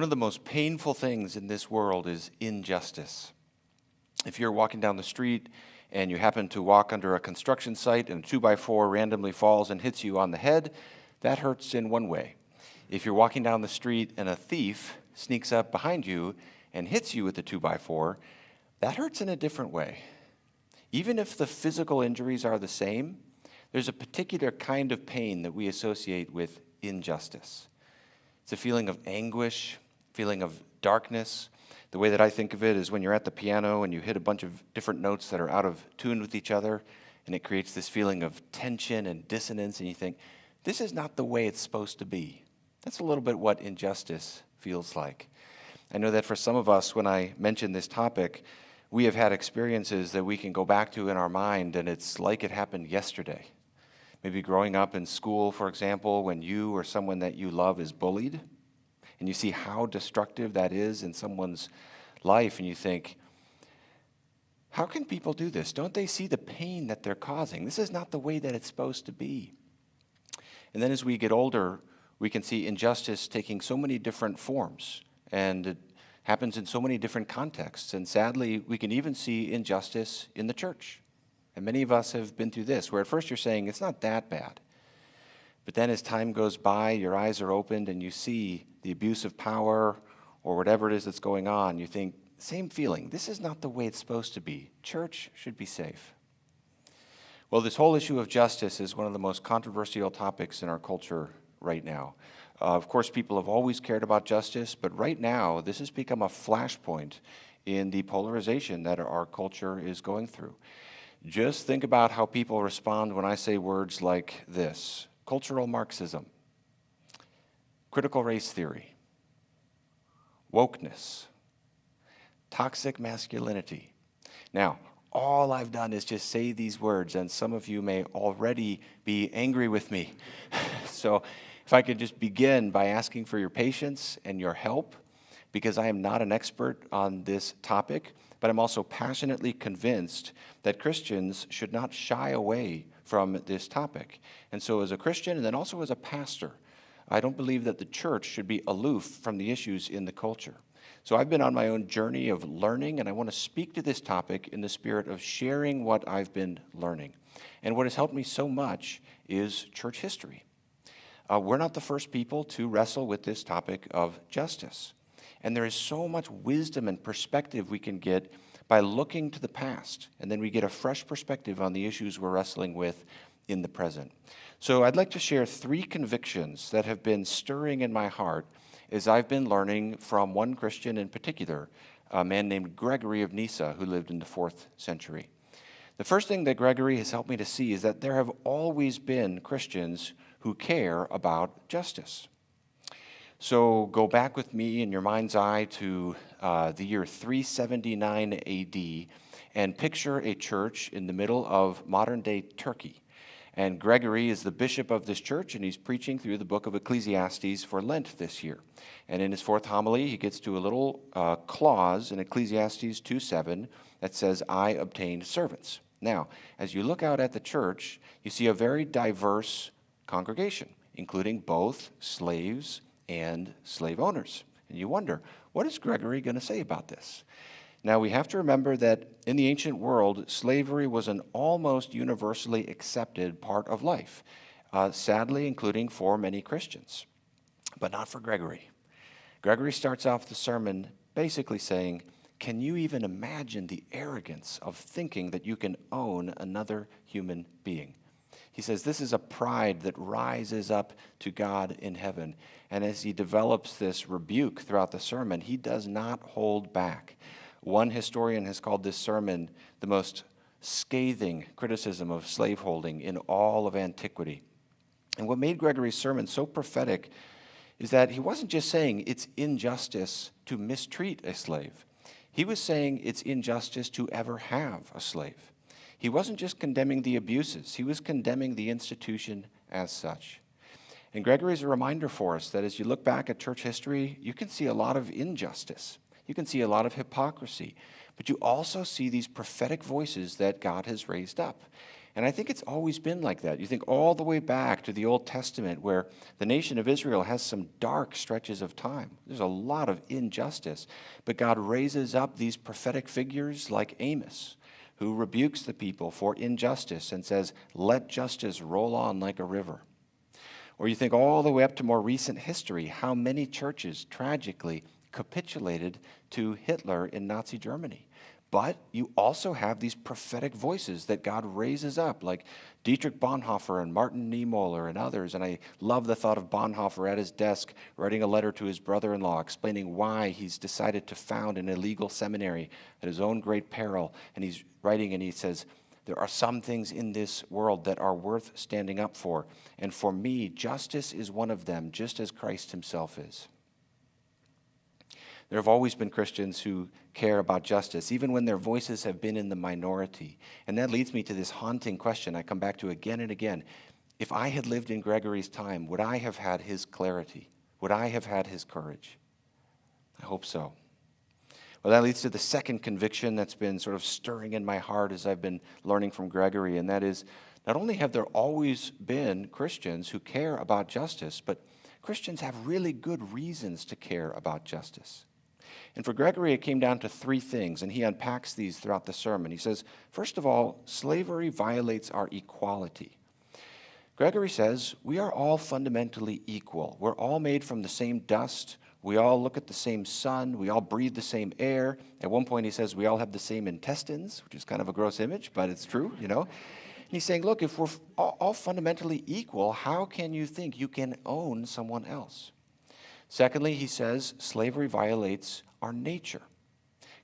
One of the most painful things in this world is injustice. If you're walking down the street and you happen to walk under a construction site and a 2x4 randomly falls and hits you on the head, that hurts in one way. If you're walking down the street and a thief sneaks up behind you and hits you with the 2x4, that hurts in a different way. Even if the physical injuries are the same, there's a particular kind of pain that we associate with injustice. It's a feeling of anguish, feeling of darkness. The way that I think of it is when you're at the piano and you hit a bunch of different notes that are out of tune with each other, and it creates this feeling of tension and dissonance, and you think, this is not the way it's supposed to be. That's a little bit what injustice feels like. I know that for some of us, when I mention this topic, we have had experiences that we can go back to in our mind, and it's like it happened yesterday. Maybe growing up in school, for example, when you or someone that you love is bullied, and you see how destructive that is in someone's life, and you think, how can people do this? Don't they see the pain that they're causing? This is not the way that it's supposed to be. And then as we get older, we can see injustice taking so many different forms, and it happens in so many different contexts. And sadly, we can even see injustice in the church. And many of us have been through this, where at first you're saying, it's not that bad. But then as time goes by, your eyes are opened and you see the abuse of power or whatever it is that's going on. You think, same feeling, this is not the way it's supposed to be. Church should be safe. Well, this whole issue of justice is one of the most controversial topics in our culture right now. Of course, people have always cared about justice, but right now, this has become a flashpoint in the polarization that our culture is going through. Just think about how people respond when I say words like this: cultural Marxism, critical race theory, wokeness, toxic masculinity. Now, all I've done is just say these words, and some of you may already be angry with me. So if I could just begin by asking for your patience and your help, because I am not an expert on this topic, but I'm also passionately convinced that Christians should not shy away from this topic. And so as a Christian, and then also as a pastor, I don't believe that the church should be aloof from the issues in the culture. So I've been on my own journey of learning, and I want to speak to this topic in the spirit of sharing what I've been learning. And what has helped me so much is church history. We're not the first people to wrestle with this topic of justice. And there is so much wisdom and perspective we can get by looking to the past, and then we get a fresh perspective on the issues we're wrestling with in the present. So I'd like to share 3 convictions that have been stirring in my heart as I've been learning from one Christian in particular, a man named Gregory of Nyssa, who lived in the 4th century. The first thing that Gregory has helped me to see is that there have always been Christians who care about justice. So go back with me in your mind's eye to the year 379 AD and picture a church in the middle of modern-day Turkey. And Gregory is the bishop of this church, and he's preaching through the book of Ecclesiastes for Lent this year. And in his 4th homily, he gets to a little clause in Ecclesiastes 2:7 that says, I obtained servants. Now, as you look out at the church, you see a very diverse congregation, including both slaves and slave owners. And you wonder, what is Gregory going to say about this? Now, we have to remember that in the ancient world, slavery was an almost universally accepted part of life, sadly, including for many Christians, but not for Gregory. Gregory starts off the sermon basically saying, can you even imagine the arrogance of thinking that you can own another human being? He says this is a pride that rises up to God in heaven. And as he develops this rebuke throughout the sermon, he does not hold back. One historian has called this sermon the most scathing criticism of slaveholding in all of antiquity. And what made Gregory's sermon so prophetic is that he wasn't just saying it's injustice to mistreat a slave. He was saying it's injustice to ever have a slave. He wasn't just condemning the abuses, he was condemning the institution as such. And Gregory is a reminder for us that as you look back at church history, you can see a lot of injustice. You can see a lot of hypocrisy. But you also see these prophetic voices that God has raised up. And I think it's always been like that. You think all the way back to the Old Testament, where the nation of Israel has some dark stretches of time. There's a lot of injustice. But God raises up these prophetic figures like Amos, who rebukes the people for injustice and says, let justice roll on like a river. Or you think all the way up to more recent history, how many churches tragically capitulated to Hitler in Nazi Germany. But you also have these prophetic voices that God raises up, like Dietrich Bonhoeffer and Martin Niemöller and others. And I love the thought of Bonhoeffer at his desk writing a letter to his brother-in-law explaining why he's decided to found an illegal seminary at his own great peril. And he's writing and he says, there are some things in this world that are worth standing up for. And for me, justice is one of them, just as Christ himself is. There have always been Christians who care about justice, even when their voices have been in the minority. And that leads me to this haunting question I come back to again and again. If I had lived in Gregory's time, would I have had his clarity? Would I have had his courage? I hope so. Well, that leads to the second conviction that's been sort of stirring in my heart as I've been learning from Gregory, and that is, not only have there always been Christians who care about justice, but Christians have really good reasons to care about justice. And for Gregory, it came down to three things, and he unpacks these throughout the sermon. He says, first of all, slavery violates our equality. Gregory says, we are all fundamentally equal. We're all made from the same dust. We all look at the same sun. We all breathe the same air. At one point, he says, we all have the same intestines, which is kind of a gross image, but it's true, you know. And he's saying, look, if we're all fundamentally equal, how can you think you can own someone else? Secondly, he says, slavery violates our nature.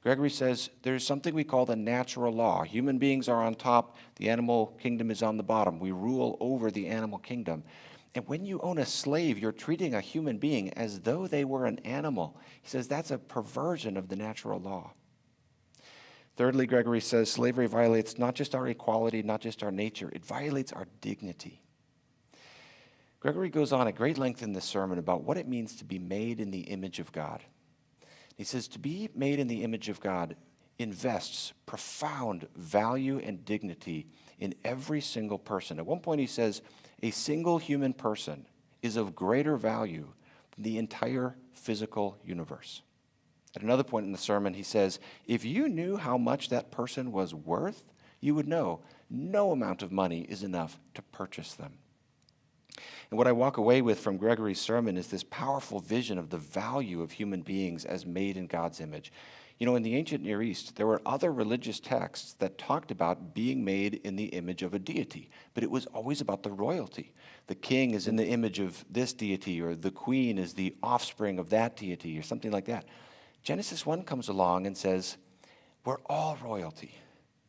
Gregory says there's something we call the natural law. Human beings are on top, the animal kingdom is on the bottom. We rule over the animal kingdom. And when you own a slave, you're treating a human being as though they were an animal. He says that's a perversion of the natural law. Thirdly, Gregory says slavery violates not just our equality, not just our nature, it violates our dignity. Gregory goes on at great length in this sermon about what it means to be made in the image of God. He says to be made in the image of God invests profound value and dignity in every single person. At one point he says a single human person is of greater value than the entire physical universe. At another point in the sermon he says, if you knew how much that person was worth, you would know no amount of money is enough to purchase them. And what I walk away with from Gregory's sermon is this powerful vision of the value of human beings as made in God's image. You know, in the ancient Near East, there were other religious texts that talked about being made in the image of a deity, but it was always about the royalty. The king is in the image of this deity, or the queen is the offspring of that deity, or something like that. Genesis 1 comes along and says, we're all royalty.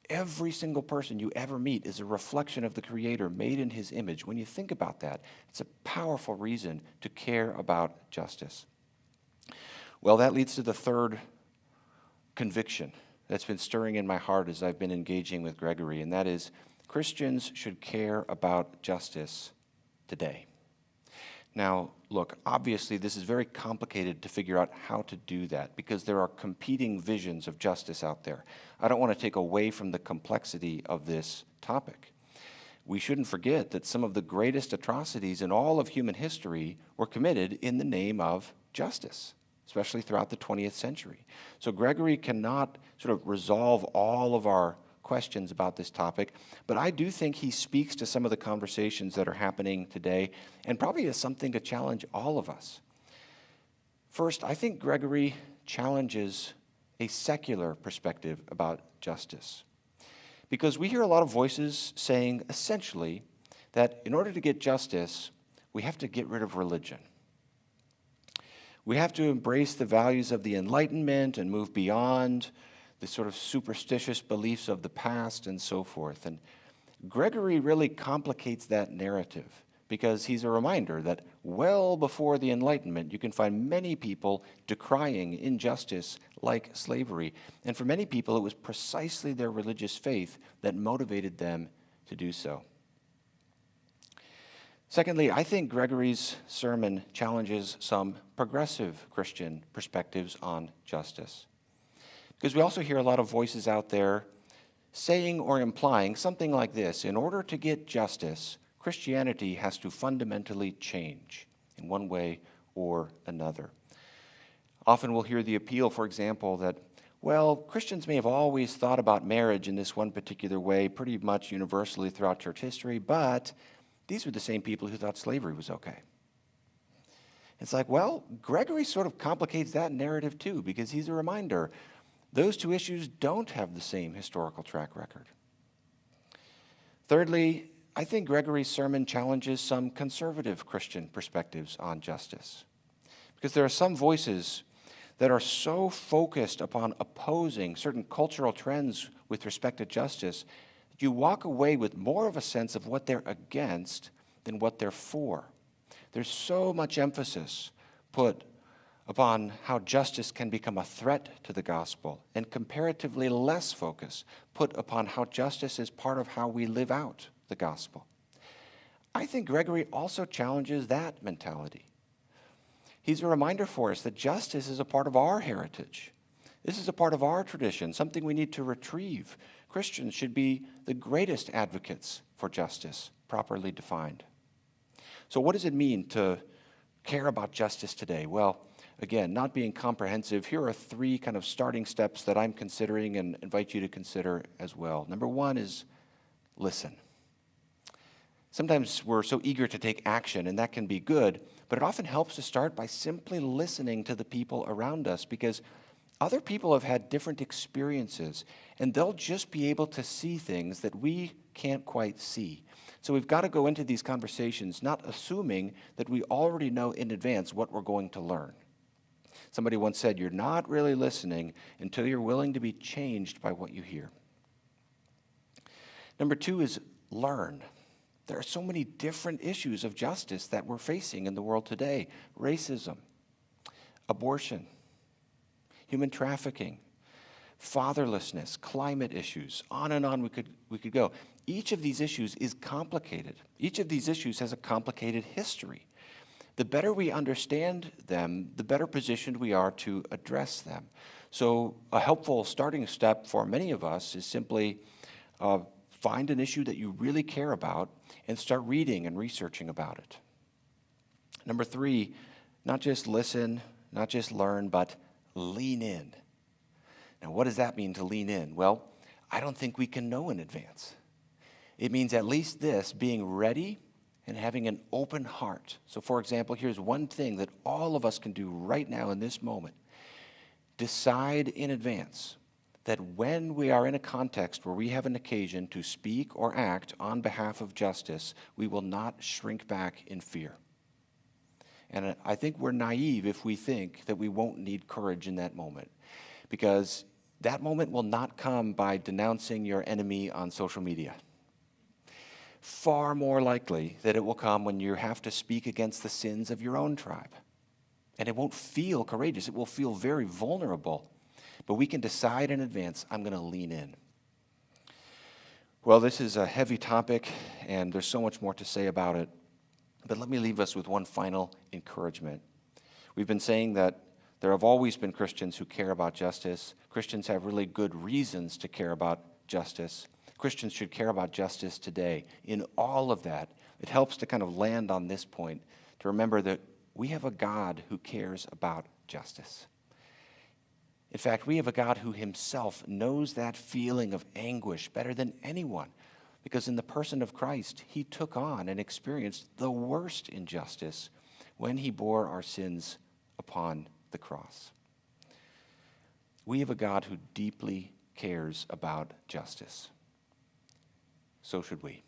Every single person you ever meet is a reflection of the Creator made in his image. When you think about that, it's a powerful reason to care about justice. Well, that leads to the third conviction that's been stirring in my heart as I've been engaging with Gregory, and that is Christians should care about justice today. Now, look, obviously this is very complicated to figure out how to do that because there are competing visions of justice out there. I don't want to take away from the complexity of this topic. We shouldn't forget that some of the greatest atrocities in all of human history were committed in the name of justice, especially throughout the 20th century. So Gregory cannot sort of resolve all of our questions about this topic, but I do think he speaks to some of the conversations that are happening today and probably is something to challenge all of us. First, I think Gregory challenges a secular perspective about justice because we hear a lot of voices saying essentially that in order to get justice, we have to get rid of religion. We have to embrace the values of the Enlightenment and move beyond the sort of superstitious beliefs of the past and so forth. And Gregory really complicates that narrative because he's a reminder that well before the Enlightenment, you can find many people decrying injustice like slavery. And for many people, it was precisely their religious faith that motivated them to do so. Secondly, I think Gregory's sermon challenges some progressive Christian perspectives on justice. Because we also hear a lot of voices out there saying or implying something like this: in order to get justice, Christianity has to fundamentally change in one way or another. Often we'll hear the appeal, for example, that, well, Christians may have always thought about marriage in this one particular way, pretty much universally throughout church history, but these were the same people who thought slavery was okay. It's like, well, Gregory sort of complicates that narrative too, because he's a reminder those two issues don't have the same historical track record. Thirdly, I think Gregory's sermon challenges some conservative Christian perspectives on justice, because there are some voices that are so focused upon opposing certain cultural trends with respect to justice that you walk away with more of a sense of what they're against than what they're for. There's so much emphasis put upon how justice can become a threat to the gospel, and comparatively less focus put upon how justice is part of how we live out the gospel. I think Gregory also challenges that mentality. He's a reminder for us that justice is a part of our heritage. This is a part of our tradition, something we need to retrieve. Christians should be the greatest advocates for justice, properly defined. So what does it mean to care about justice today? Well, again, not being comprehensive, here are three kind of starting steps that I'm considering and invite you to consider as well. Number one is listen. Sometimes we're so eager to take action, and that can be good, but it often helps to start by simply listening to the people around us, because other people have had different experiences, and they'll just be able to see things that we can't quite see. So we've got to go into these conversations not assuming that we already know in advance what we're going to learn. Somebody once said, you're not really listening until you're willing to be changed by what you hear. Number two is learn. There are so many different issues of justice that we're facing in the world today. Racism, abortion, human trafficking, fatherlessness, climate issues, on and on we could go. Each of these issues is complicated. Each of these issues has a complicated history. The better we understand them, the better positioned we are to address them. So a helpful starting step for many of us is simply find an issue that you really care about and start reading and researching about it. Number three, not just listen, not just learn, but lean in. Now, what does that mean, to lean in? Well, I don't think we can know in advance. It means at least this: being ready and having an open heart. So, for example, here's one thing that all of us can do right now in this moment. Decide in advance that when we are in a context where we have an occasion to speak or act on behalf of justice, we will not shrink back in fear. And I think we're naive if we think that we won't need courage in that moment, because that moment will not come by denouncing your enemy on social media. Far more likely that it will come when you have to speak against the sins of your own tribe. And it won't feel courageous. It will feel very vulnerable. But we can decide in advance, I'm going to lean in. Well, this is a heavy topic, and there's so much more to say about it. But let me leave us with one final encouragement. We've been saying that there have always been Christians who care about justice. Christians have really good reasons to care about justice. Christians should care about justice today. In all of that, it helps to kind of land on this point, to remember that we have a God who cares about justice. In fact, we have a God who himself knows that feeling of anguish better than anyone, because in the person of Christ, he took on and experienced the worst injustice when he bore our sins upon the cross. We have a God who deeply cares about justice. So should we.